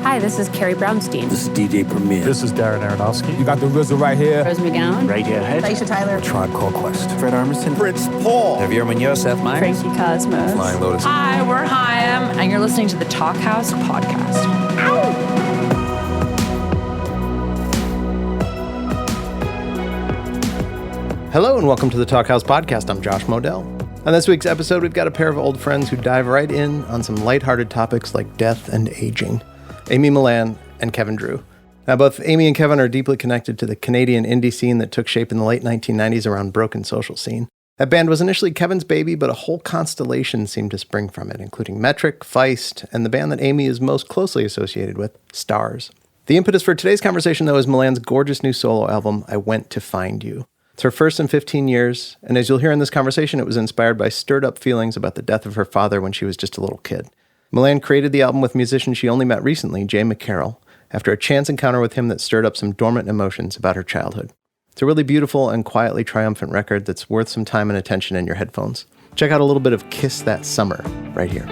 Hi, this is Carrie Brownstein. This is DJ Premier. This is Darren Aronofsky. You got the RZA right here. Rose McGowan. Radiohead. Aisha Tyler. Tribe Called Quest. Fred Armisen. Fritz Paul. Javier Munoz. Seth Meyers. Frankie Cosmos. Flying Lotus. Hi, we're Chaim, and you're listening to the Talkhouse Podcast. Hello and welcome to the Talkhouse Podcast. I'm Josh Modell. On this week's episode, we've got a pair of old friends who dive right in on some lighthearted topics like death and aging. Amy Millan and Kevin Drew. Now, both Amy and Kevin are deeply connected to the Canadian indie scene that took shape in the late 1990s around Broken Social Scene. That band was initially Kevin's baby, but a whole constellation seemed to spring from it, including Metric, Feist, and the band that Amy is most closely associated with, Stars. The impetus for today's conversation, though, is Millan's gorgeous new solo album, I Went to Find You. It's her first in 15 years, and as you'll hear in this conversation, it was inspired by stirred-up feelings about the death of her father when she was just a little kid. Millan created the album with musician she only met recently, Jay McCarroll, after a chance encounter with him that stirred up some dormant emotions about her childhood. It's a really beautiful and quietly triumphant record that's worth some time and attention in your headphones. Check out a little bit of Kiss That Summer right here.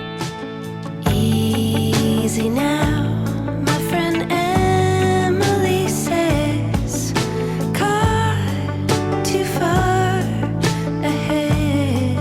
Easy now, my friend Emily says, caught too far ahead.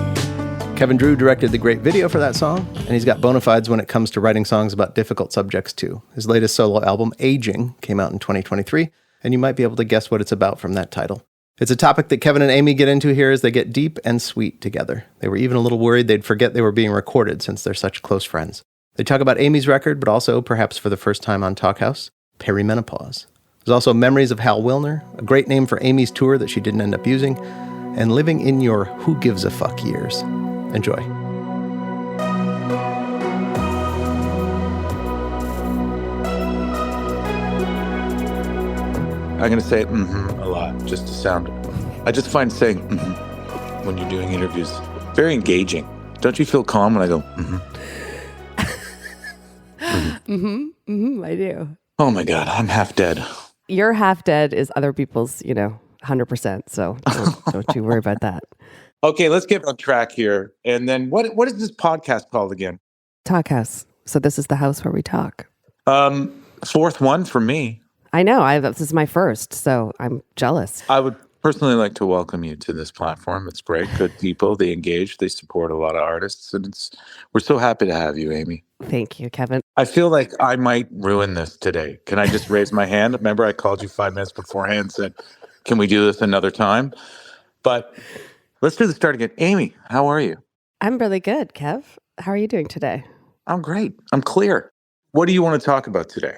Kevin Drew directed the great video for that song, and he's got bona fides when it comes to writing songs about difficult subjects too. His latest solo album, Aging, came out in 2023, and you might be able to guess what it's about from that title. It's a topic that Kevin and Amy get into here as they get deep and sweet together. They were even a little worried they'd forget they were being recorded since they're such close friends. They talk about Amy's record, but also, perhaps for the first time on Talkhouse, perimenopause. There's also memories of Hal Wilner, a great name for Amy's tour that she didn't end up using, and living in your who gives a fuck years. Enjoy. I'm going to say a lot, just to sound. I just find saying when you're doing interviews very engaging. Don't you feel calm when I go I do. Oh my God, I'm half dead. Your half dead is other people's, 100%. So don't you worry about that. Okay, let's get on track here. And then what is this podcast called again? Talkhouse. So this is the house where we talk. Fourth one for me. I know. This is my first, so I'm jealous. I would personally like to welcome you to this platform. It's great. Good people. They engage. They support a lot of artists. And we're so happy to have you, Amy. Thank you, Kevin. I feel like I might ruin this today. Can I just raise my hand? Remember, I called you 5 minutes beforehand and said, can we do this another time? But let's do the start again. Amy, how are you? I'm really good, Kev. How are you doing today? I'm great. I'm clear. What do you want to talk about today?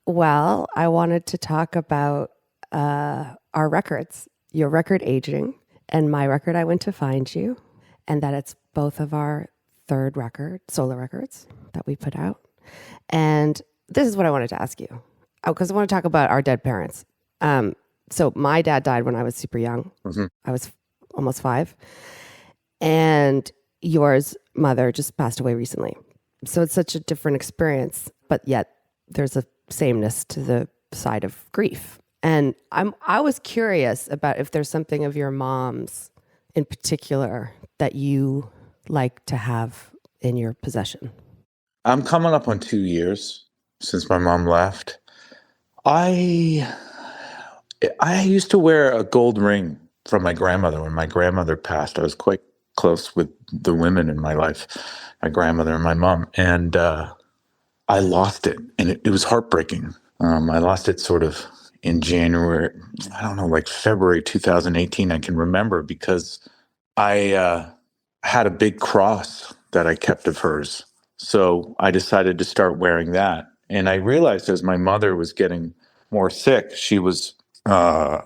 Well, I wanted to talk about our records, your record Aging and my record I Went to Find You, and that it's both of our third record, solo records that we put out. And this is what I wanted to ask you. Because I want to talk about our dead parents. So my dad died when I was super young. Mm-hmm. I was almost 5. And yours mother just passed away recently. So it's such a different experience, but yet there's a sameness to the side of grief. And I was curious about if there's something of your mom's in particular that you like to have in your possession. I'm coming up on 2 years since my mom left. I used to wear a gold ring from my grandmother. When my grandmother passed, I was quite close with the women in my life, my grandmother and my mom. And I lost it, and it was heartbreaking. I lost it sort of in January, like February 2018, I can remember, because I had a big cross that I kept of hers. So I decided to start wearing that. And I realized as my mother was getting more sick, she was, I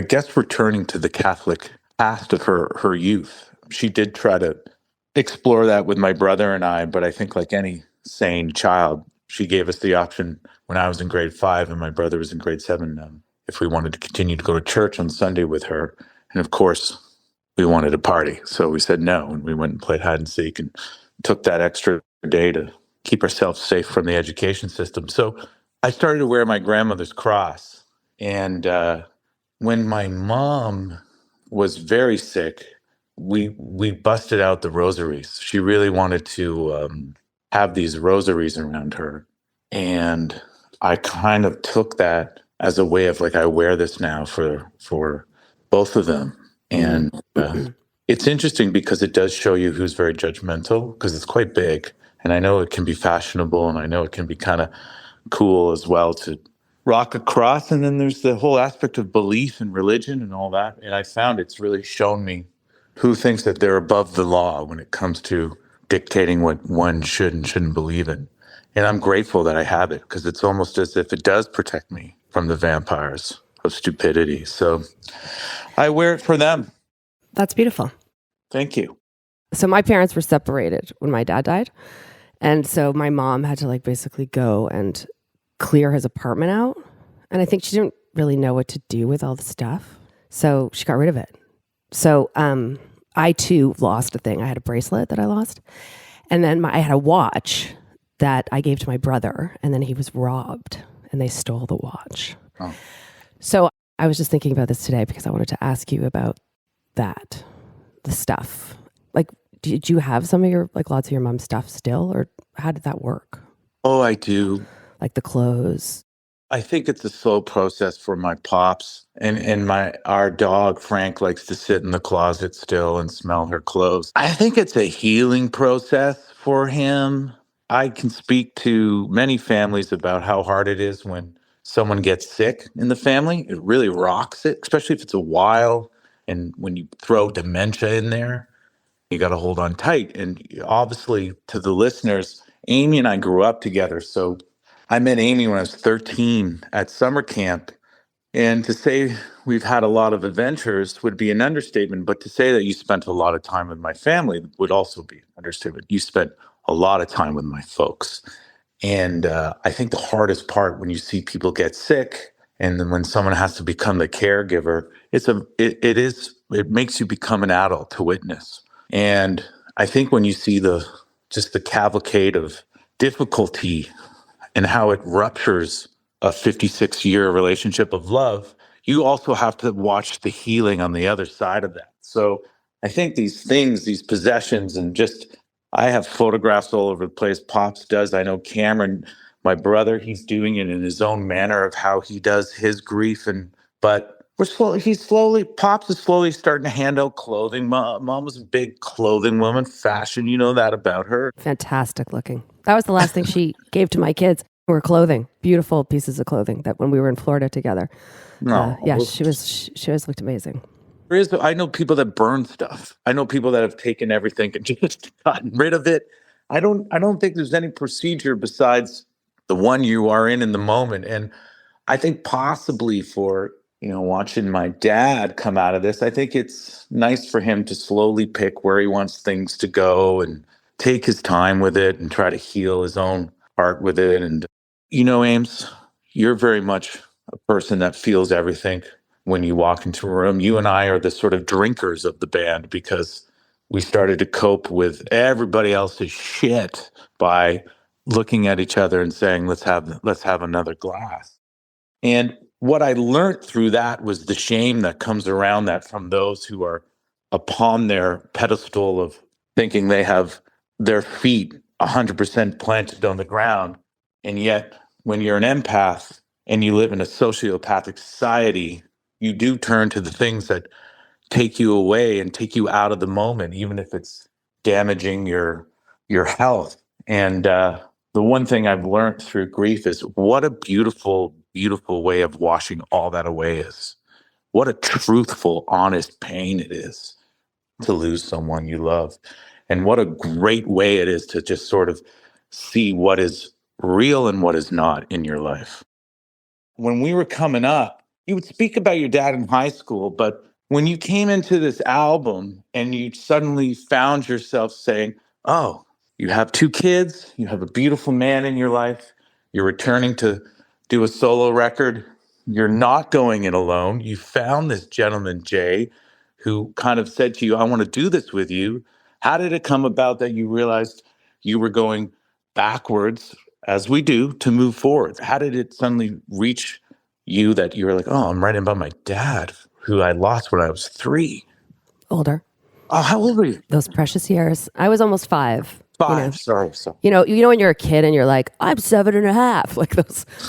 guess, returning to the Catholic past of her youth. She did try to explore that with my brother and I, but I think like any sane child, she gave us the option when I was in grade 5 and my brother was in grade 7, if we wanted to continue to go to church on Sunday with her. And of course, we wanted to party. So we said no, and we went and played hide and seek and took that extra day to keep ourselves safe from the education system. So I started to wear my grandmother's cross. And when my mom was very sick, we busted out the rosaries. She really wanted to have these rosaries around her. And I kind of took that as a way of like, I wear this now for both of them. And it's interesting because it does show you who's very judgmental, because it's quite big. And I know it can be fashionable, and I know it can be kind of cool as well to rock a cross. And then there's the whole aspect of belief and religion and all that. And I found it's really shown me who thinks that they're above the law when it comes to dictating what one should and shouldn't believe in. And I'm grateful that I have it, because it's almost as if it does protect me from the vampires of stupidity. So I wear it for them. That's beautiful. Thank you. So my parents were separated when my dad died. And so my mom had to like basically go and clear his apartment out. And I think she didn't really know what to do with all the stuff. So she got rid of it. So I too lost a thing. I had a bracelet that I lost. And then I had a watch that I gave to my brother. And then he was robbed and they stole the watch. Oh. So I was just thinking about this today because I wanted to ask you about that, the stuff. Like, did you have some of your, like lots of your mom's stuff still, or how did that work? Oh, I do. Like the clothes? I think it's a slow process for my pops, and our dog Frank likes to sit in the closet still and smell her clothes. I think it's a healing process for him. I can speak to many families about how hard it is when someone gets sick in the family. It really rocks it, especially if it's a while, and when you throw dementia in there, you got to hold on tight. And obviously, to the listeners, Amy and I grew up together, so I met Amy when I was 13 at summer camp. And to say we've had a lot of adventures would be an understatement. But to say that you spent a lot of time with my family would also be an understatement. You spent a lot of time with my folks. And I think the hardest part when you see people get sick, and then when someone has to become the caregiver, it makes you become an adult to witness. And I think when you see the cavalcade of difficulty and how it ruptures a 56-year relationship of love, you also have to watch the healing on the other side of that. So I think these things, these possessions, and I have photographs all over the place. Pops does. I know Cameron, my brother, he's doing it in his own manner of how he does his grief. But Pops is slowly starting to hand out clothing. Mom was a big clothing woman, fashion, you know that about her. Fantastic looking. That was the last thing she gave to my kids were clothing, beautiful pieces of clothing that when we were in Florida together. No, Yeah, she always looked amazing. I know people that burn stuff. I know people that have taken everything and just gotten rid of it. I don't think there's any procedure besides the one you are in the moment. And I think possibly for, watching my dad come out of this, I think it's nice for him to slowly pick where he wants things to go and take his time with it and try to heal his own heart with it. And, Ames, you're very much a person that feels everything when you walk into a room. You and I are the sort of drinkers of the band, because we started to cope with everybody else's shit by looking at each other and saying, let's have another glass. And what I learned through that was the shame that comes around that from those who are upon their pedestal of thinking they have their feet 100% planted on the ground. And yet, when you're an empath and you live in a sociopathic society, you do turn to the things that take you away and take you out of the moment, even if it's damaging your health. And the one thing I've learned through grief is what a beautiful, beautiful way of washing all that away is. What a truthful, honest pain it is to lose someone you love. And what a great way it is to just sort of see what is real and what is not in your life. When we were coming up, you would speak about your dad in high school, but when you came into this album and you suddenly found yourself saying, oh, you have 2 kids, you have a beautiful man in your life, you're returning to do a solo record, you're not going it alone. You found this gentleman, Jay, who kind of said to you, I want to do this with you. How did it come about that you realized you were going backwards, as we do, to move forward? How did it suddenly reach you that you were like, oh, I'm writing about my dad, who I lost when I was 3? Older. Oh, how old were you? Those precious years. I was almost 5 5. Sorry. When you're a kid and you're like, I'm 7.5, like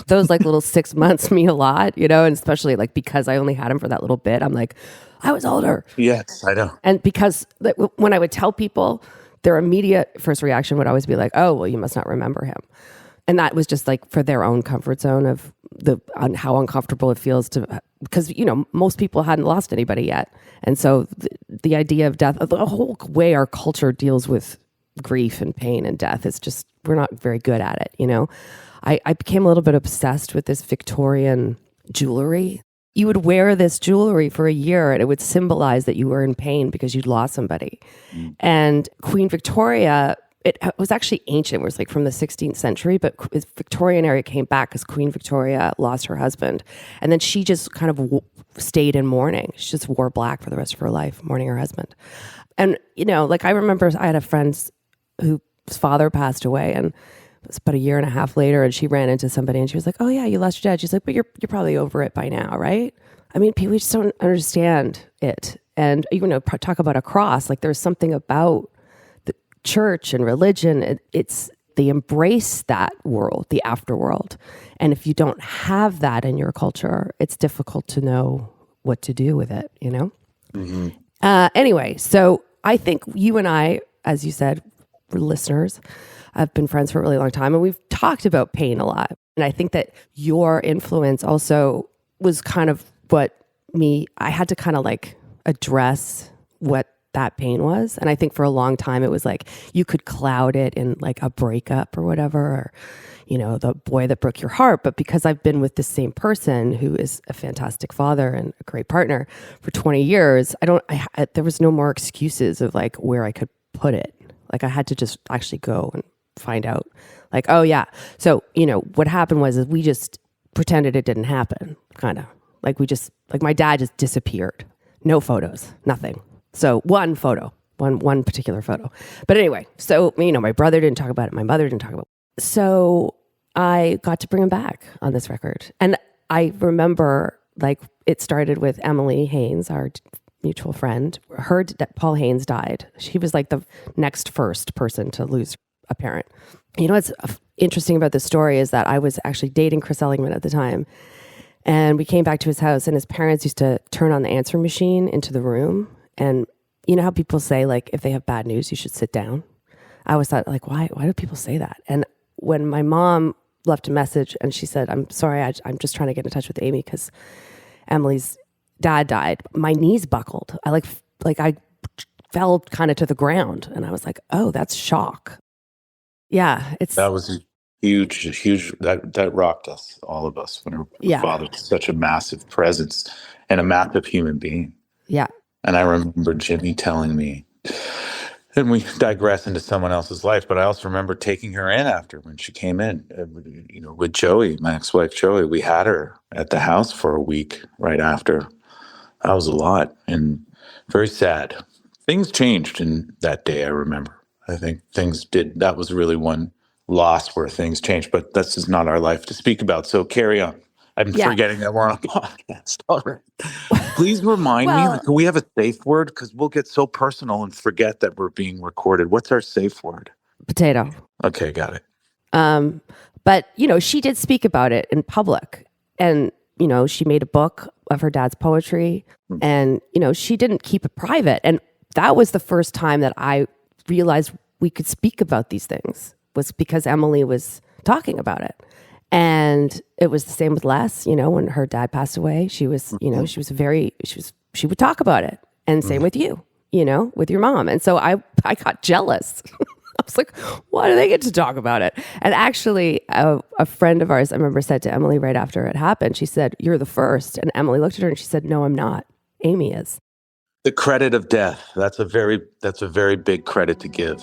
those like little 6 months mean a lot, and especially like because I only had him for that little bit, I'm like, I was older. Yes, I know. And because when I would tell people, their immediate first reaction would always be like, oh, well, you must not remember him. And that was just like for their own comfort zone of on how uncomfortable it feels because, most people hadn't lost anybody yet. And so the idea of death, the whole way our culture deals with grief and pain and death is just, we're not very good at it. I became a little bit obsessed with this Victorian jewelry. You would wear this jewelry for a year and it would symbolize that you were in pain because you'd lost somebody. And Queen Victoria, it was actually ancient. It was like from the 16th century, but Victorian era came back because Queen Victoria lost her husband. And then she just kind of stayed in mourning. She just wore black for the rest of her life, mourning her husband. And, like I remember I had a friend whose father passed away, and it was about a year and a half later, and she ran into somebody and she was like, oh yeah, you lost your dad. She's like, but you're probably over it by now, right? I mean, people just don't understand it. And, talk about a cross, like there's something about the church and religion. They embrace that world, the afterworld. And if you don't have that in your culture, it's difficult to know what to do with it, Mm-hmm. Anyway, so I think you and I, as you said, we're listeners, I've been friends for a really long time, and we've talked about pain a lot. And I think that your influence also was kind of I had to kind of like address what that pain was. And I think for a long time, it was like, you could cloud it in like a breakup or whatever, or, the boy that broke your heart. But because I've been with the same person who is a fantastic father and a great partner for 20 years, there was no more excuses of like where I could put it. Like I had to just actually go and find out like, oh yeah. So, what happened was is we just pretended it didn't happen, kind of. Like my dad just disappeared. No photos, nothing. So one photo, one particular photo. But anyway, so, my brother didn't talk about it. My mother didn't talk about it. So I got to bring him back on this record. And I remember like it started with Emily Haynes, our mutual friend, heard that Paul Haynes died. She was like the next first person to lose a parent. What's interesting about this story is that I was actually dating Chris Elligman at the time. And we came back to his house, and his parents used to turn on the answering machine into the room. And you know how people say, like, if they have bad news, you should sit down? I always thought, like, why do people say that? And when my mom left a message and she said, I'm sorry, I'm just trying to get in touch with Amy because Emily's dad died, my knees buckled. I fell kind of to the ground, and I was like, oh, that's shock. Yeah, that was huge. That rocked us, all of us, when her father was such a massive presence and a massive human being. Yeah. And I remember Jimmy telling me, and we digress into someone else's life, but I also remember taking her in after when she came in, with Joey, my ex-wife Joey. We had her at the house for a week right after. That was a lot and very sad. Things changed in that day, I remember. I think things did. That was really one loss where things changed, but this is not our life to speak about. So carry on. I'm forgetting that we're on a podcast. All right. Please remind me, like, can we have a safe word? Because we'll get so personal and forget that we're being recorded. What's our safe word? Potato. Okay, got it. But, she did speak about it in public. And, she made a book of her dad's poetry. And, she didn't keep it private. And that was the first time that I realized we could speak about these things, was because Emily was talking about it. And it was the same with Les, when her dad passed away, she was, she would talk about it. And same with you, with your mom. And so I got jealous. I was like, why do they get to talk about it? And actually, a friend of ours, I remember, said to Emily right after it happened, she said, you're the first. And Emily looked at her and she said, no, I'm not. Amy is. The credit of death. That's a very big credit to give.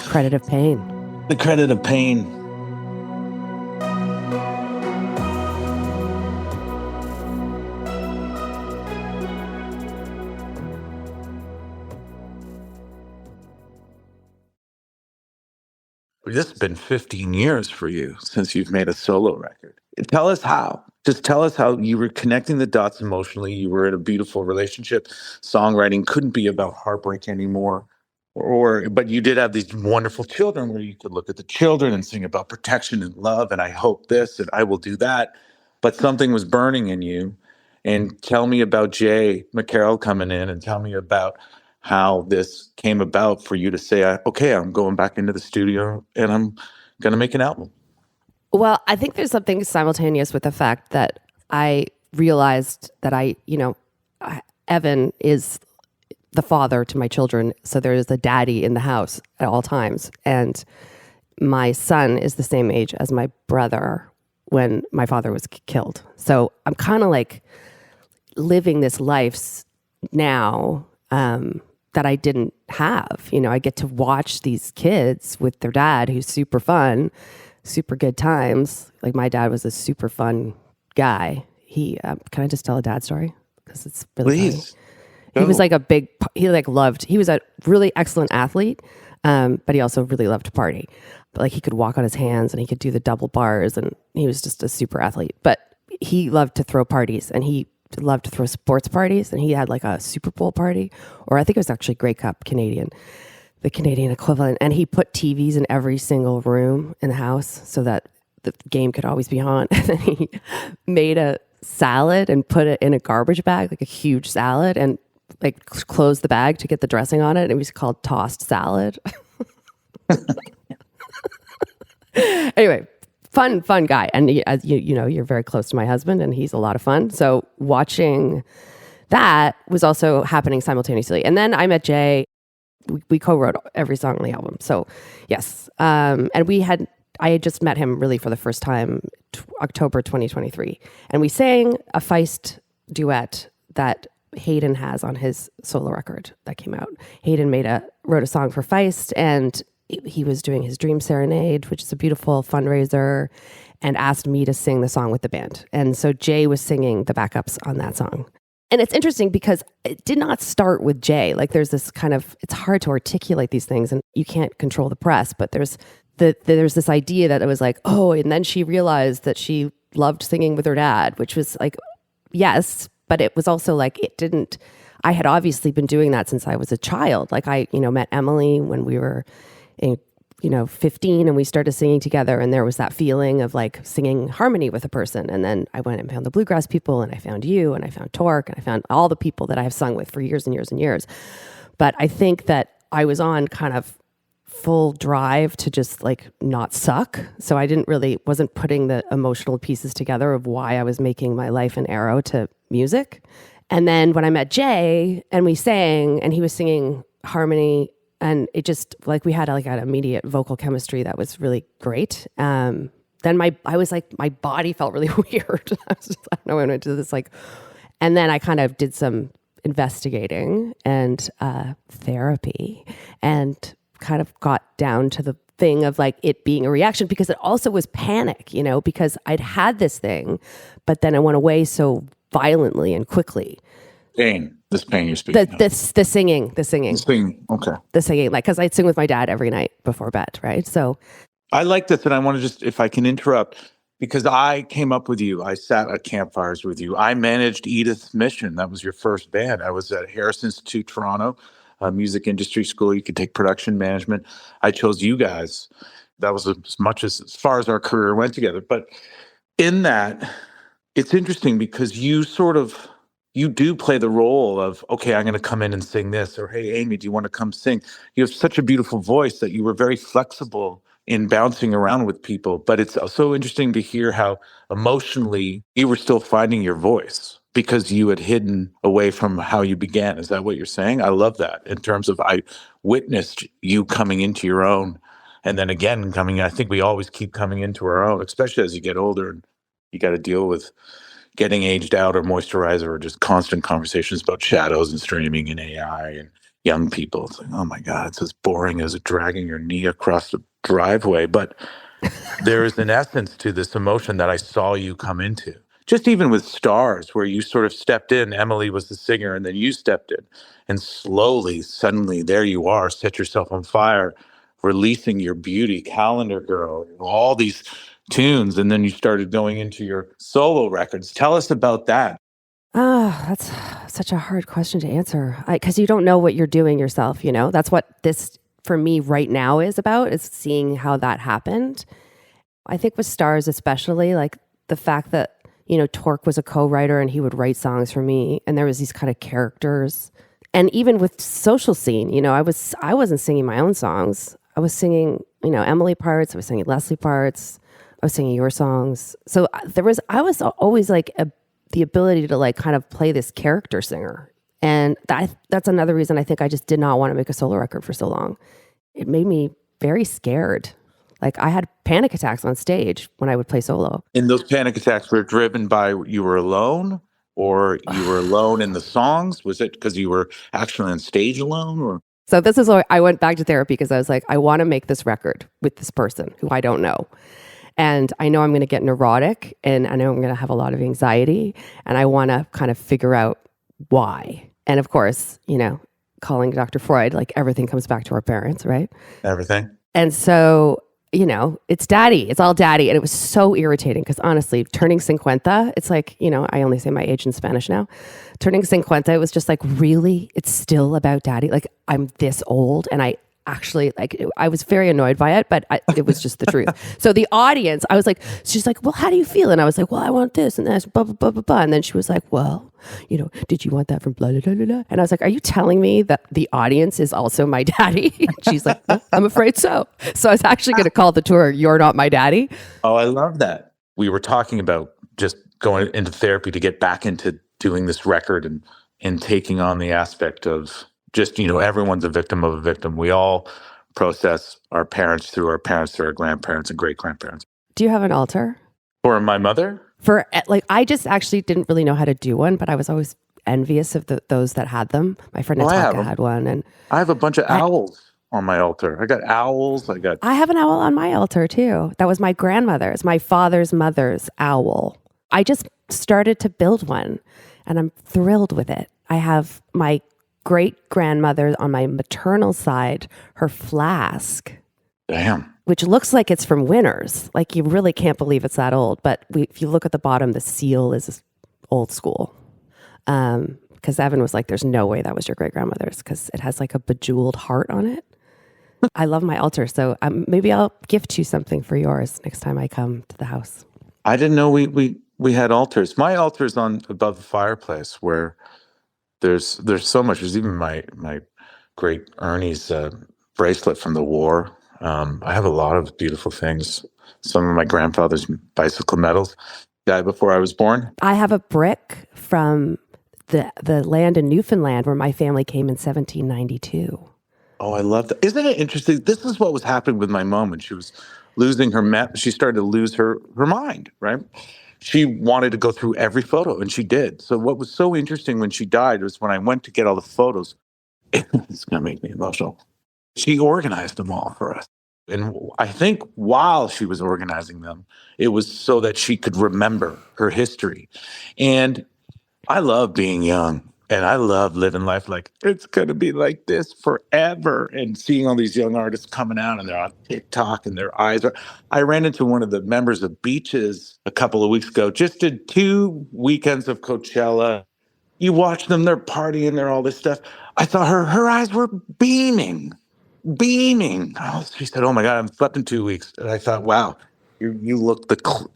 Credit of pain. The credit of pain. This has been 15 years for you since you've made a solo record. Tell us how. Just tell us how you were connecting the dots emotionally. You were in a beautiful relationship. Songwriting couldn't be about heartbreak anymore. But you did have these wonderful children where you could look at the children and sing about protection and love, and I hope this and I will do that. But something was burning in you. And tell me about Jay McCarroll coming in, and tell me about how this came about for you to say, okay, I'm going back into the studio and I'm going to make an album. Well, I think there's something simultaneous with the fact that I realized that Evan is the father to my children. So there's a daddy in the house at all times. And my son is the same age as my brother when my father was killed. So I'm kind of like living this life now that I didn't have. I get to watch these kids with their dad, who's super fun, super good times. Like my dad was a super fun guy. He can I just tell a dad story? Because it's really Please. funny. He was like he was a really excellent athlete, but he also really loved to party. But like he could walk on his hands and he could do the double bars, and he was just a super athlete. But he loved to throw parties, and he loved to throw sports parties, and he had like a Super Bowl party, or I think it was actually Grey Cup Canadian, the Canadian equivalent. And he put TVs in every single room in the house so that the game could always be on. And then he made a salad and put it in a garbage bag, like a huge salad, and like closed the bag to get the dressing on it. It was called tossed salad. Anyway, fun guy. And as you know, you're very close to my husband, and he's a lot of fun. So watching that was also happening simultaneously. And then I met Jay. We co-wrote every song on the album. So yes. And I had just met him really for the first time, October 2023. And we sang a Feist duet that Hayden has on his solo record that came out. Hayden wrote a song for Feist, and he was doing his Dream Serenade, which is a beautiful fundraiser, and asked me to sing the song with the band. And so Jay was singing the backups on that song. And it's interesting because it did not start with Jay. Like there's this kind of, it's hard to articulate these things, and you can't control the press, but there's this idea that it was like, oh, and then she realized that she loved singing with her dad, which was like, yes, but it was also like, I had obviously been doing that since I was a child. Like I, met Emily when we were 15, and we started singing together, and there was that feeling of like singing harmony with a person. And then I went and found the Bluegrass people, and I found you, and I found Torque, and I found all the people that I have sung with for years and years and years. But I think that I was on kind of full drive to just like not suck. So I wasn't putting the emotional pieces together of why I was making my life an arrow to music. And then when I met Jay and we sang, and he was singing harmony, and it just like we had like an immediate vocal chemistry that was really great. Then I was like, my body felt really weird. I don't know, I went into this like, and then I kind of did some investigating and therapy, and kind of got down to the thing of like it being a reaction, because it also was panic, because I'd had this thing, but then it went away so violently and quickly. This pain you're speaking of. The singing. Okay. The singing, like, because I'd sing with my dad every night before bed, right? So I like this, and I want to just, if I can interrupt, because I came up with you. I sat at campfires with you. I managed Edith's Mission. That was your first band. I was at Harris Institute, Toronto, a music industry school. You could take production management. I chose you guys. That was as far as our career went together. But in that, it's interesting because you do play the role of, okay, I'm going to come in and sing this, or hey, Amy, do you want to come sing? You have such a beautiful voice that you were very flexible in bouncing around with people. But it's so interesting to hear how emotionally you were still finding your voice because you had hidden away from how you began. Is that what you're saying? I love that in terms of I witnessed you coming into your own, and then again I think we always keep coming into our own, especially as you get older and you got to deal with getting aged out or moisturizer or just constant conversations about shadows and streaming and AI and young people. It's like, oh my God, it's as boring as dragging your knee across the driveway. But there is an essence to this emotion that I saw you come into. Just even with Stars, where you sort of stepped in, Emily was the singer, and then you stepped in. And slowly, suddenly, there you are, set yourself on fire, releasing your beauty, Calendar Girl, all these tunes, and then you started going into your solo records. Tell us about that. Oh, that's such a hard question to answer because you don't know what you're doing yourself. That's what this for me right now is about, is seeing how that happened. I think with Stars, especially, like the fact that, Torque was a co-writer and he would write songs for me. And there was these kind of characters. And even with Social Scene, I wasn't singing my own songs. I was singing, Emily parts. I was singing Leslie parts. I was singing your songs. So I was always like the ability to like kind of play this character singer. And that's another reason I think I just did not want to make a solo record for so long. It made me very scared. Like I had panic attacks on stage when I would play solo. And those panic attacks were driven by you were alone, or you were alone in the songs? Was it because you were actually on stage alone? Or So this is why I went back to therapy, because I was like, I want to make this record with this person who I don't know. And I know I'm going to get neurotic, and I know I'm going to have a lot of anxiety, and I want to kind of figure out why. And of course, calling Dr. Freud, like everything comes back to our parents, right? everything? And so, it's daddy. It's all daddy. And it was so irritating because honestly, turning 50, it's like, I only say my age in Spanish now. Turning 50, it was just like, really? It's still about daddy? Like, I'm this old, and I actually, like, I was very annoyed by it, but it was just the truth. So the audience, I was like, she's like, well, how do you feel? And I was like, well, I want this and this, blah, blah, blah, blah, blah. And then she was like, well, did you want that from blah, blah, blah, blah? And I was like, are you telling me that the audience is also my daddy? And she's like, no, I'm afraid so. So I was actually going to call the tour, You're Not My Daddy. Oh, I love that. We were talking about just going into therapy to get back into doing this record and taking on the aspect of just, everyone's a victim of a victim. We all process our parents through our grandparents and great grandparents. Do you have an altar? For my mother? For like, I just actually didn't really know how to do one, but I was always envious of those that had them. My friend Natalka had one, and I have a bunch of owls on my altar. I got owls. I have an owl on my altar too. That was my grandmother's, my father's mother's owl. I just started to build one, and I'm thrilled with it. I have my great grandmother on my maternal side, her flask. Damn. Which looks like it's from Winners. Like, you really can't believe it's that old. But if you look at the bottom, the seal is old school. Because Evan was like, there's no way that was your great grandmother's, because it has like a bejeweled heart on it. I love my altar. So maybe I'll gift you something for yours next time I come to the house. I didn't know we had altars. My altar's on above the fireplace, where there's so much. There's even my great Ernie's bracelet from the war. I have a lot of beautiful things. Some of my grandfather's bicycle medals died before I was born. I have a brick from the land in Newfoundland where my family came in 1792. Oh, I love that. Isn't it interesting? This is what was happening with my mom when she was losing she started to lose her mind, right? She wanted to go through every photo, and she did. So what was so interesting when she died was when I went to get all the photos, it's going to make me emotional. She organized them all for us. And I think while she was organizing them, it was so that she could remember her history. And I love being young, and I love living life like it's going to be like this forever. And seeing all these young artists coming out, and they're on TikTok, and their eyes are. I ran into one of the members of Beaches a couple of weeks ago, just did 2 weekends of Coachella. You watch them, they're partying, they're all this stuff. I saw her eyes were beaming. Oh, she said, "Oh my God, I've slept in 2 weeks." And I thought, wow, you look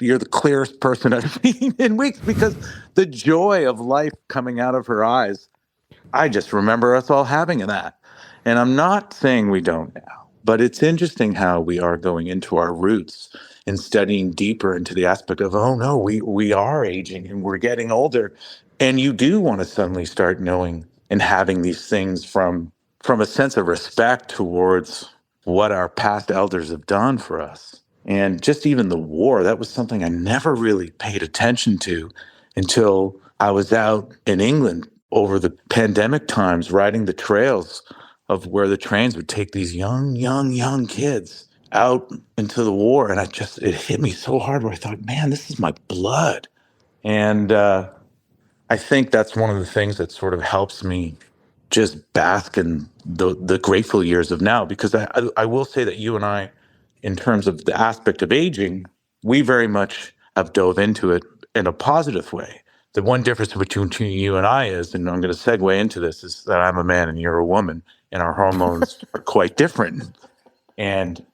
you're the clearest person I've seen in weeks, because the joy of life coming out of her eyes. I just remember us all having that. And I'm not saying we don't now, but it's interesting how we are going into our roots and studying deeper into the aspect of, oh no, we are aging and we're getting older. And you do want to suddenly start knowing and having these things from a sense of respect towards what our past elders have done for us. And just even the war, that was something I never really paid attention to until I was out in England over the pandemic times, riding the trails of where the trains would take these young kids out into the war. And it hit me so hard, where I thought, man, this is my blood. And I think that's one of the things that sort of helps me just bask in the grateful years of now, because I will say that you and I, in terms of the aspect of aging, we very much have dove into it in a positive way. The one difference between you and I is, and I'm going to segue into this, is that I'm a man and you're a woman, and our hormones are quite different. And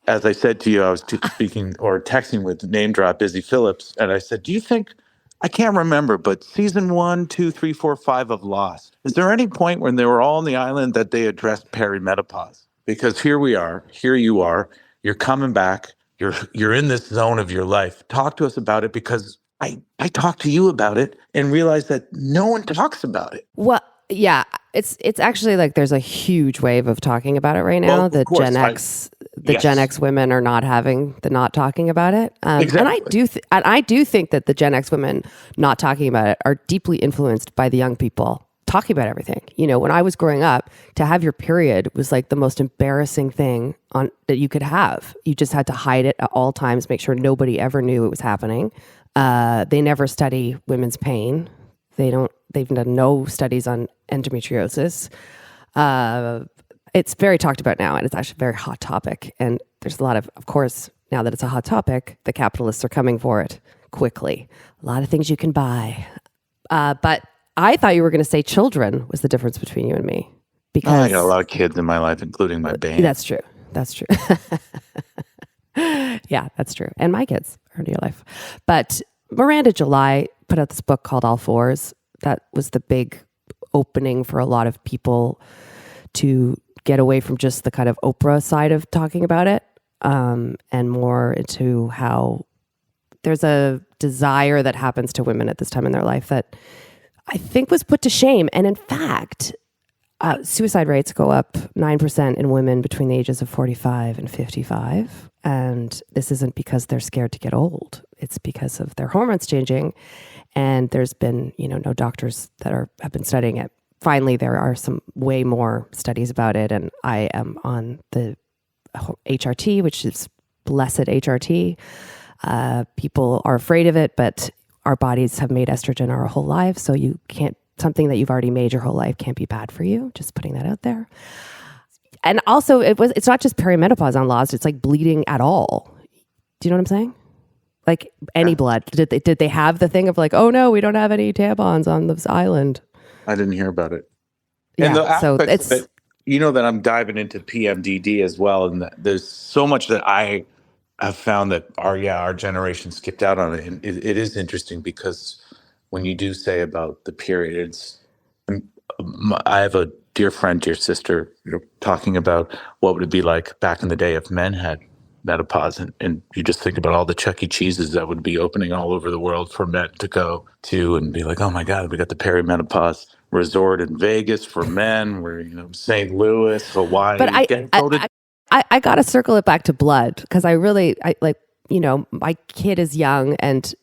as I said to you, I was speaking or texting with name drop Busy Phillips, and I said, do you think, I can't remember, but season 1, 2, 3, 4, 5 of Lost, is there any point when they were all on the island that they addressed perimenopause? Because here we are, here you are, you're coming back, you're in this zone of your life. Talk to us about it, because I talked to you about it and realized that no one talks about it. Well, yeah, it's actually like there's a huge wave of talking about it right now. Well, of The course, Gen X women are not talking about it. Exactly. And I do think that the Gen X women not talking about it are deeply influenced by the young people talking about everything. You know, when I was growing up, to have your period was like the most embarrassing thing that you could have. You just had to hide it at all times, make sure nobody ever knew it was happening. They never study women's pain. They've done no studies on endometriosis. It's very talked about now, and it's actually a very hot topic. And there's a lot of course, now that it's a hot topic, the capitalists are coming for it quickly. A lot of things you can buy. But I thought you were going to say children was the difference between you and me. Because I got a lot of kids in my life, including my band. That's true. Yeah, that's true. And my kids are in your life. But Miranda July put out this book called All Fours. That was the big opening for a lot of people to get away from just the kind of Oprah side of talking about it, and more into how there's a desire that happens to women at this time in their life that I think was put to shame. And in fact, suicide rates go up 9% in women between the ages of 45 and 55. And this isn't because they're scared to get old. It's because of their hormones changing. And there's been, no doctors that have been studying it. Finally, there are some way more studies about it. And I am on the HRT, which is blessed HRT. People are afraid of it, but our bodies have made estrogen our whole lives. So something that you've already made your whole life can't be bad for you. Just putting that out there. And also it's not just perimenopause on Lost. It's like bleeding at all. Do you know what I'm saying? Like any blood. Did they have the thing of like, oh no, we don't have any tampons on this island? I didn't hear about it. Yeah, and the so aspects of it, that I'm diving into PMDD as well. And there's so much that I have found that our generation skipped out on it. And it is interesting because when you do say about the period, I have a dear friend, dear sister, talking about what would it be like back in the day if men had menopause, and you just think about all the Chuck E. Cheeses that would be opening all over the world for men to go to and be like, oh my God, we got the perimenopause resort in Vegas for men. We're St. Louis, Hawaii. But I got to circle it back to blood because I my kid is young and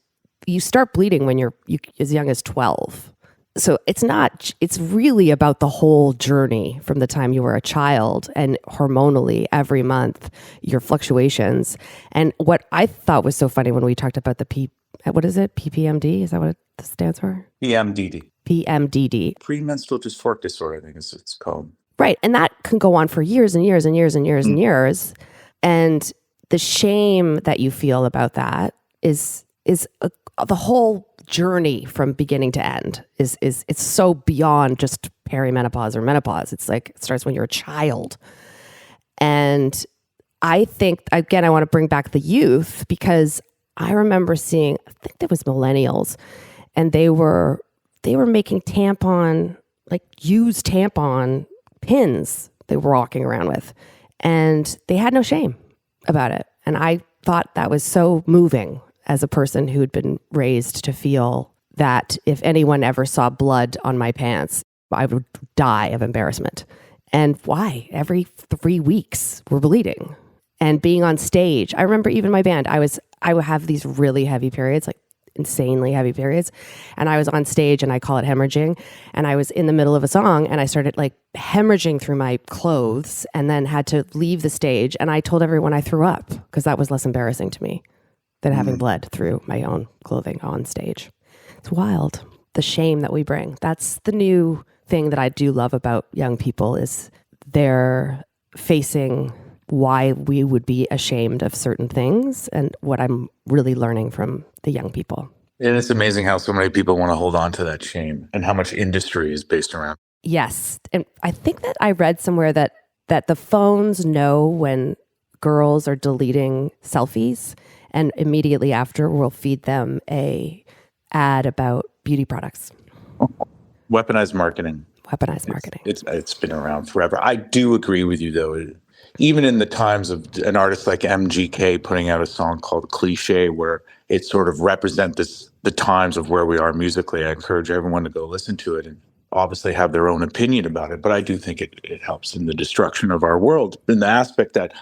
you start bleeding when you're as young as 12. So it's really about the whole journey from the time you were a child and hormonally every month, your fluctuations. And what I thought was so funny when we talked about what is it? PPMD? Is that what it stands for? PMDD. PMDD. Premenstrual dysphoric disorder, I think is what it's called. Right. And that can go on for years and years and years and years and years. And the shame that you feel about that is the whole journey from beginning to end is it's so beyond just perimenopause or menopause. It's like it starts when you're a child. And I think, again, I want to bring back the youth because I remember seeing, I think there was millennials, and they were making used tampon pins they were walking around with, and they had no shame about it. And I thought that was so moving as a person who had been raised to feel that if anyone ever saw blood on my pants, I would die of embarrassment. And why? Every 3 weeks we're bleeding. And being on stage, I remember even my band, I would have these really heavy periods, like insanely heavy periods. And I was on stage and I call it hemorrhaging. And I was in the middle of a song and I started like hemorrhaging through my clothes and then had to leave the stage. And I told everyone I threw up because that was less embarrassing to me than having bled through my own clothing on stage. It's wild. The shame that we bring. That's the new thing that I do love about young people is they're facing why we would be ashamed of certain things and what I'm really learning from the young people. And it's amazing how so many people want to hold on to that shame and how much industry is based around. Yes. And I think that I read somewhere that the phones know when girls are deleting selfies, and immediately after will feed them a ad about beauty products. Weaponized marketing. Weaponized marketing. It's been around forever. I do agree with you, though. Even in the times of an artist like MGK putting out a song called Cliche, where it sort of represents the times of where we are musically, I encourage everyone to go listen to it and obviously have their own opinion about it. But I do think it helps in the destruction of our world in the aspect that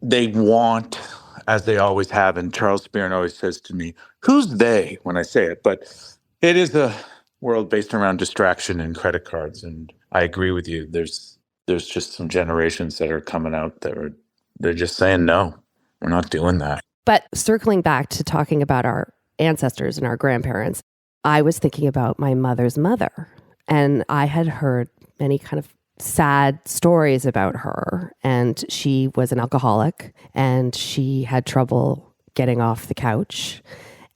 they want, as they always have, and Charles Spearn always says to me, who's they when I say it? But it is a world based around distraction and credit cards. And I agree with you. There's just some generations that are coming out that they're just saying, no, we're not doing that. But circling back to talking about our ancestors and our grandparents, I was thinking about my mother's mother. And I had heard many kind of sad stories about her. And she was an alcoholic and she had trouble getting off the couch.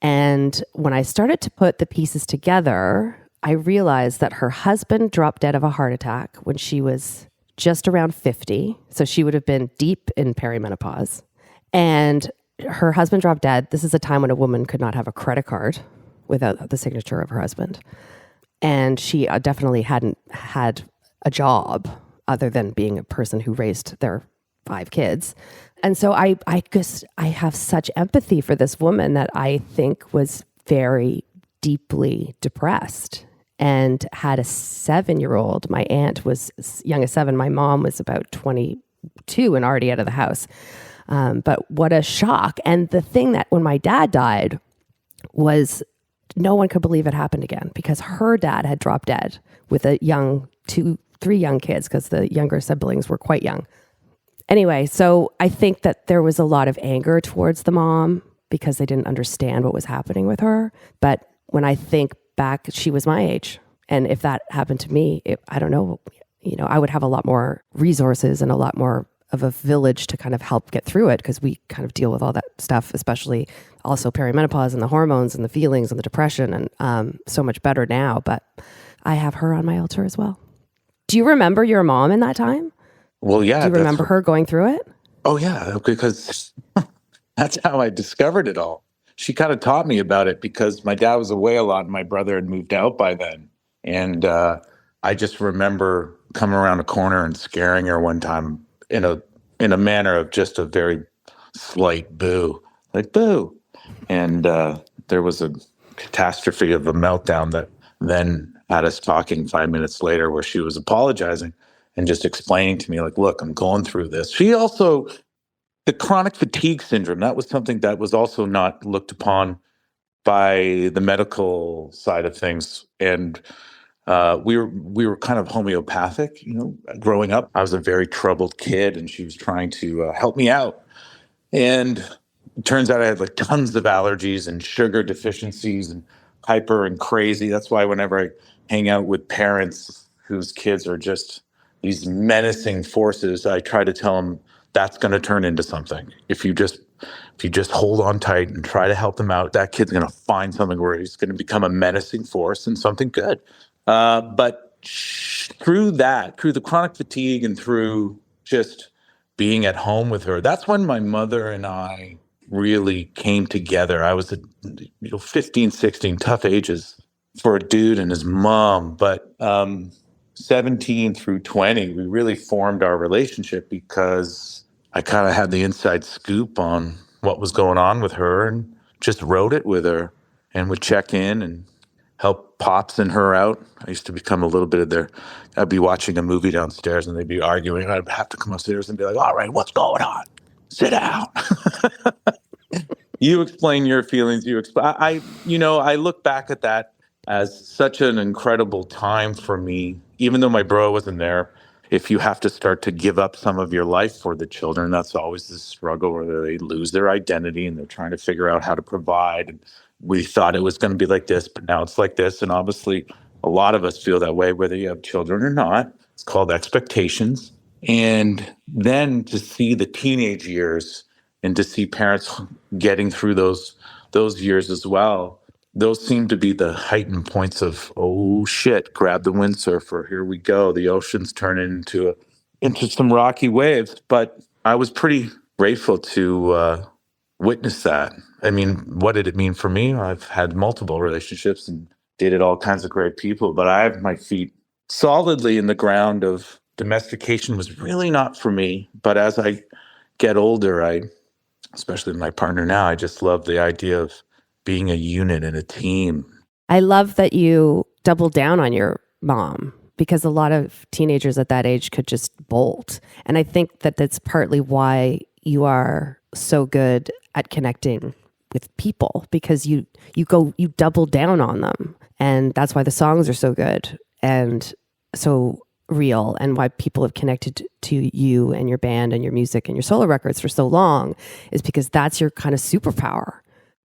And when I started to put the pieces together, I realized that her husband dropped dead of a heart attack when she was just around 50. So she would have been deep in perimenopause. And her husband dropped dead. This is a time when a woman could not have a credit card without the signature of her husband. And she definitely hadn't had a job other than being a person who raised their 5 kids. And so I guess I have such empathy for this woman that I think was very deeply depressed and had a 7-year-old. My aunt was as young as 7. My mom was about 22 and already out of the house. But what a shock. And the thing that when my dad died was no one could believe it happened again because her dad had dropped dead with a young 3 young kids because the younger siblings were quite young. Anyway, so I think that there was a lot of anger towards the mom because they didn't understand what was happening with her. But when I think back, she was my age. And if that happened to me, I don't know, I would have a lot more resources and a lot more of a village to kind of help get through it because we kind of deal with all that stuff, especially also perimenopause and the hormones and the feelings and the depression and so much better now. But I have her on my altar as well. Do you remember your mom in that time? Well, yeah. Do you remember her going through it? Oh, yeah, because that's how I discovered it all. She kind of taught me about it because my dad was away a lot and my brother had moved out by then. And I just remember coming around a corner and scaring her one time in a manner of just a very slight boo, like boo. And there was a catastrophe of a meltdown that then had us talking 5 minutes later where she was apologizing and just explaining to me, like, look, I'm going through this. She also, the chronic fatigue syndrome, that was something that was also not looked upon by the medical side of things. And we were kind of homeopathic, growing up. I was a very troubled kid and she was trying to help me out. And it turns out I had like tons of allergies and sugar deficiencies and hyper and crazy. That's why whenever I hang out with parents whose kids are just these menacing forces, I try to tell them that's going to turn into something. If you just hold on tight and try to help them out, that kid's going to find something where he's going to become a menacing force and something good. But through the chronic fatigue and through just being at home with her, that's when my mother and I really came together. I was 15, 16, tough ages for a dude and his mom. But 17 through 20, we really formed our relationship because I kind of had the inside scoop on what was going on with her and just wrote it with her and would check in and help Pops and her out. I used to become a little bit of I'd be watching a movie downstairs and they'd be arguing. I'd have to come upstairs and be like, all right, what's going on? Sit down. You explain your feelings. I look back at that as such an incredible time for me, even though my bro wasn't there. If you have to start to give up some of your life for the children, that's always the struggle where they lose their identity and they're trying to figure out how to provide. And we thought it was going to be like this, but now it's like this. And obviously, a lot of us feel that way, whether you have children or not. It's called expectations. And then to see the teenage years and to see parents getting through those years as well. those seem to be the heightened points of, oh shit, grab the windsurfer, here we go. The ocean's turning into some rocky waves. But I was pretty grateful to witness that. I mean, what did it mean for me? I've had multiple relationships and dated all kinds of great people, but I have my feet solidly in the ground of domestication was really not for me. But as I get older, especially with my partner now, I just love the idea of being a unit and a team. I love that you doubled down on your mom, because a lot of teenagers at that age could just bolt. And I think that that's partly why you are so good at connecting with people, because you double down on them. And that's why the songs are so good and so real, and why people have connected to you and your band and your music and your solo records for so long, is because that's your kind of superpower.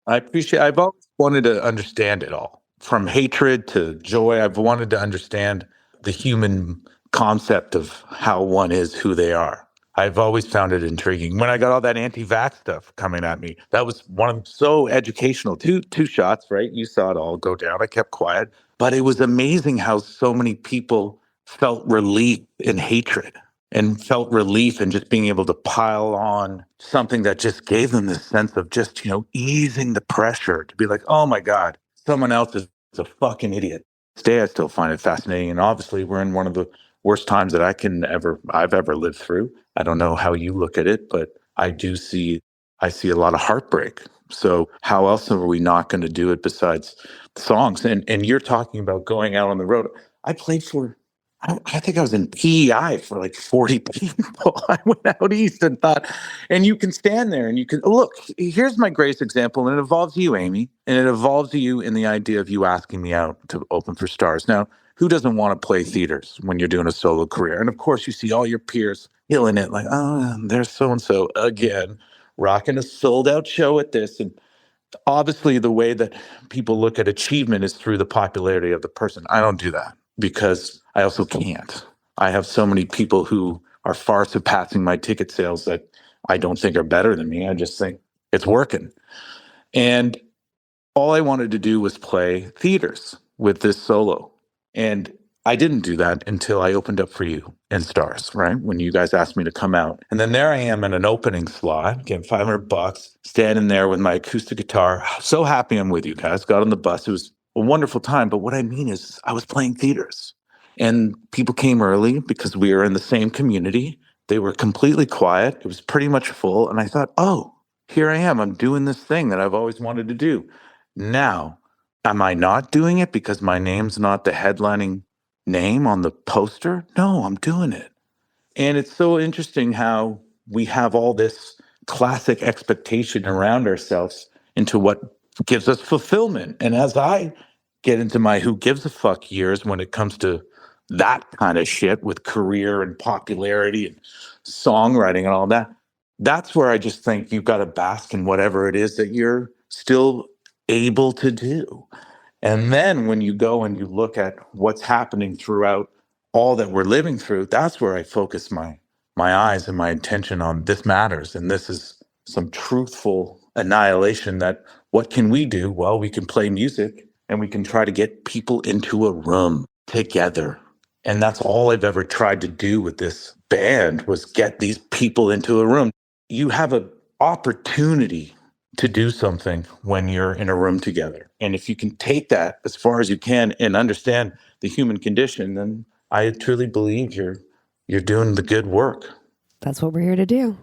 I've always wanted to understand it all, from hatred to joy. I've wanted to understand the human concept of how one is who they are. I've always found it intriguing. When I got all that anti-vax stuff coming at me, that was so educational. Two shots, right? You saw it all go down. I kept quiet. But it was amazing how so many people felt relief in hatred and felt relief in just being able to pile on something that just gave them this sense of just, easing the pressure to be like, oh my God, someone else is a fucking idiot. Today, I still find it fascinating. And obviously, we're in one of the worst times that I've ever lived through. I don't know how you look at it, but I see a lot of heartbreak. So how else are we not going to do it besides songs? And you're talking about going out on the road. I played I think I was in PEI for like 40 people. I went out east and you can stand there and you can look. Here's my greatest example, and it involves you, Amy, and it involves you in the idea of you asking me out to open for stars. Now, who doesn't want to play theaters when you're doing a solo career? And of course, you see all your peers killing it, like, oh, there's so and so again, rocking a sold out show at this. And obviously, the way that people look at achievement is through the popularity of the person. I don't do that, because I also can't. I have so many people who are far surpassing my ticket sales that I don't think are better than me. I just think it's working. And all I wanted to do was play theaters with this solo. And I didn't do that until I opened up for you in Stars, right? When you guys asked me to come out. And then there I am in an opening slot, getting $500, standing there with my acoustic guitar. So happy I'm with you guys. Got on the bus. It was a wonderful time. But what I mean is I was playing theaters. And people came early because we were in the same community. They were completely quiet. It was pretty much full. And I thought, oh, here I am. I'm doing this thing that I've always wanted to do. Now, am I not doing it because my name's not the headlining name on the poster? No, I'm doing it. And it's so interesting how we have all this classic expectation around ourselves into what gives us fulfillment. And as I get into my who gives a fuck years when it comes to that kind of shit with career and popularity and songwriting and all that, that's where I just think you've got to bask in whatever it is that you're still able to do. And then when you go and you look at what's happening throughout all that we're living through, that's where I focus my eyes and my attention on this matters. And this is some truthful annihilation that what can we do? Well, we can play music and we can try to get people into a room together. And that's all I've ever tried to do with this band, was get these people into a room. You have an opportunity to do something when you're in a room together. And if you can take that as far as you can and understand the human condition, then I truly believe you're doing the good work. That's what we're here to do.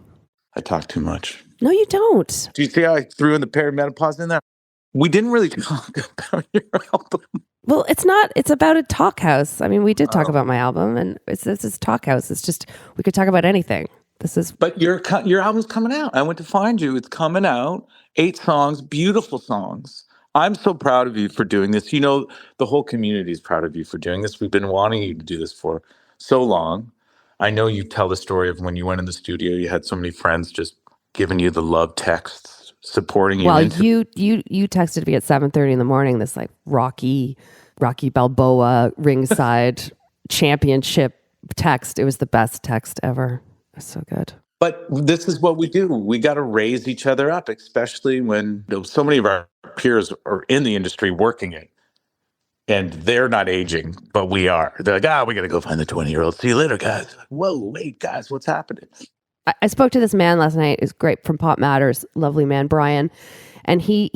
I talk too much. No, you don't. Do you see how I threw in the perimenopause in there? We didn't really talk about your album. Well, it's about a Talkhouse. I mean, we did talk about my album, and this is Talkhouse. It's just, we could talk about anything. But your album's coming out. I went to find you. It's coming out. 8 songs, beautiful songs. I'm so proud of you for doing this. The whole community is proud of you for doing this. We've been wanting you to do this for so long. I know you tell the story of when you went in the studio, you had so many friends just giving you the love texts, supporting you. Well, you texted me at 7:30 in the morning, this like Rocky Balboa ringside championship text. It was the best text ever. It was so good. But this is what we do. We got to raise each other up, especially when so many of our peers are in the industry working it, and they're not aging, but we are. They're like, we got to go find the 20-year-old. See you later, guys. Whoa, wait, guys, what's happening? I spoke to this man last night. It's great, from Pop Matters, lovely man, Brian. And we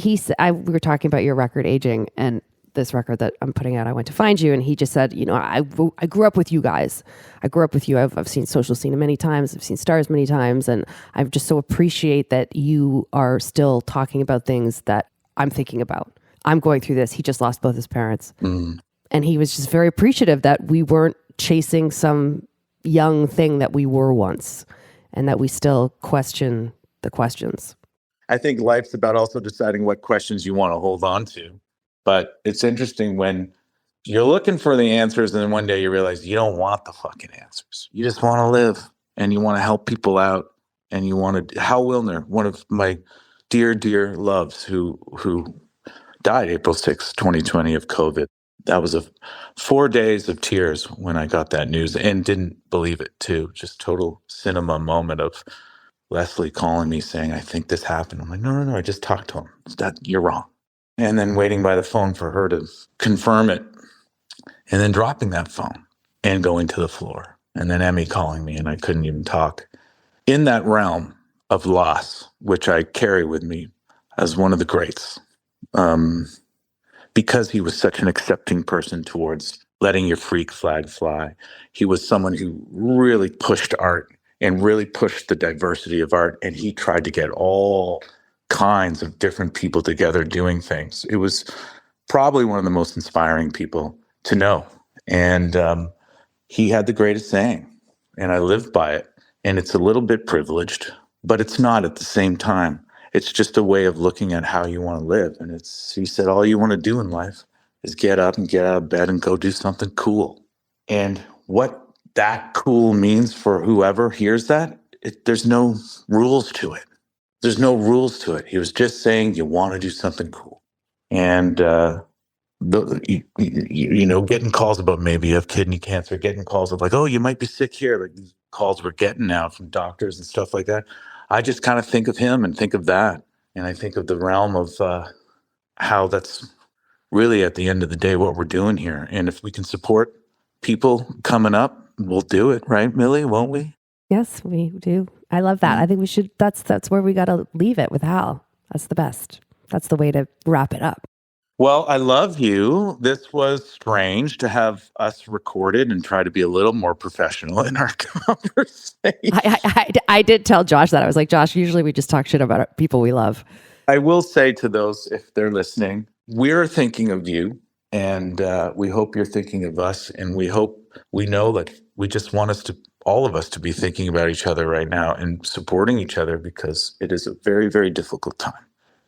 were talking about your record aging and this record that I'm putting out, I Went to Find You. And he just said, I grew up with you guys. I grew up with you. I've seen Social Scene many times. I've seen Stars many times. And I just so appreciate that you are still talking about things that I'm thinking about. I'm going through this. He just lost both his parents. And he was just very appreciative that we weren't chasing some young thing that we were once, and that we still question the questions. I think life's about also deciding what questions you want to hold on to. But it's interesting when you're looking for the answers, and then one day you realize you don't want the fucking answers. You just want to live, and you want to help people out, and you want to. Hal Wilner, one of my dear, dear loves, who died April 6, 2020 of COVID. That was 4 days of tears when I got that news, and didn't believe it too. Just total cinema moment of Leslie calling me saying, I think this happened. I'm like, no, I just talked to him. You're wrong. And then waiting by the phone for her to confirm it, and then dropping that phone and going to the floor. And then Emmy calling me, and I couldn't even talk. In that realm of loss, which I carry with me as one of the greats, because he was such an accepting person towards letting your freak flag fly. He was someone who really pushed art and really pushed the diversity of art. And he tried to get all kinds of different people together doing things. It was probably one of the most inspiring people to know. And he had the greatest saying, and I lived by it. And it's a little bit privileged, but it's not at the same time. It's just a way of looking at how you want to live. And he said, all you want to do in life is get up and get out of bed and go do something cool. And what that cool means for whoever hears that, there's no rules to it. There's no rules to it. He was just saying you want to do something cool. And, getting calls about maybe you have kidney cancer, getting calls of like, oh, you might be sick here. Like these calls we're getting now from doctors and stuff like that. I just kind of think of him and think of that. And I think of the realm of how that's really at the end of the day what we're doing here. And if we can support people coming up, we'll do it, right, Millie? Won't we? Yes, we do. I love that. I think we should, that's where we got to leave it with Hal. That's the best. That's the way to wrap it up. Well, I love you. This was strange to have us recorded and try to be a little more professional in our conversation. I did tell Josh that. I was like, Josh, usually we just talk shit about people we love. I will say to those, if they're listening, we're thinking of you, and we hope you're thinking of us, and we know that we just want all of us to be thinking about each other right now and supporting each other, because it is a very, very difficult time.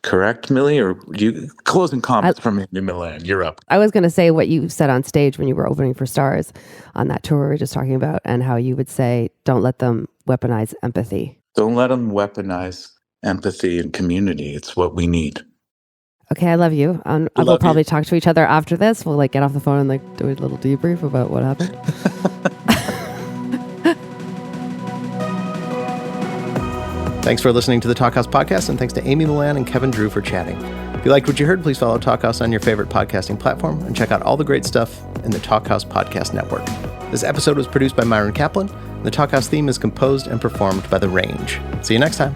Correct, Millie? Or you closing comments from me, Millan? You're up. I was going to say what you said on stage when you were opening for Stars on that tour we were just talking about, and how you would say, don't let them weaponize empathy. Don't let them weaponize empathy and community. It's what we need. Okay, I love you. We'll probably talk to each other after this. We'll get off the phone and do a little debrief about what happened. Thanks for listening to the Talkhouse Podcast, and thanks to Amy Millan and Kevin Drew for chatting. If you liked what you heard, please follow Talkhouse on your favorite podcasting platform and check out all the great stuff in the Talkhouse Podcast Network. This episode was produced by Myron Kaplan, and the Talkhouse theme is composed and performed by The Range. See you next time.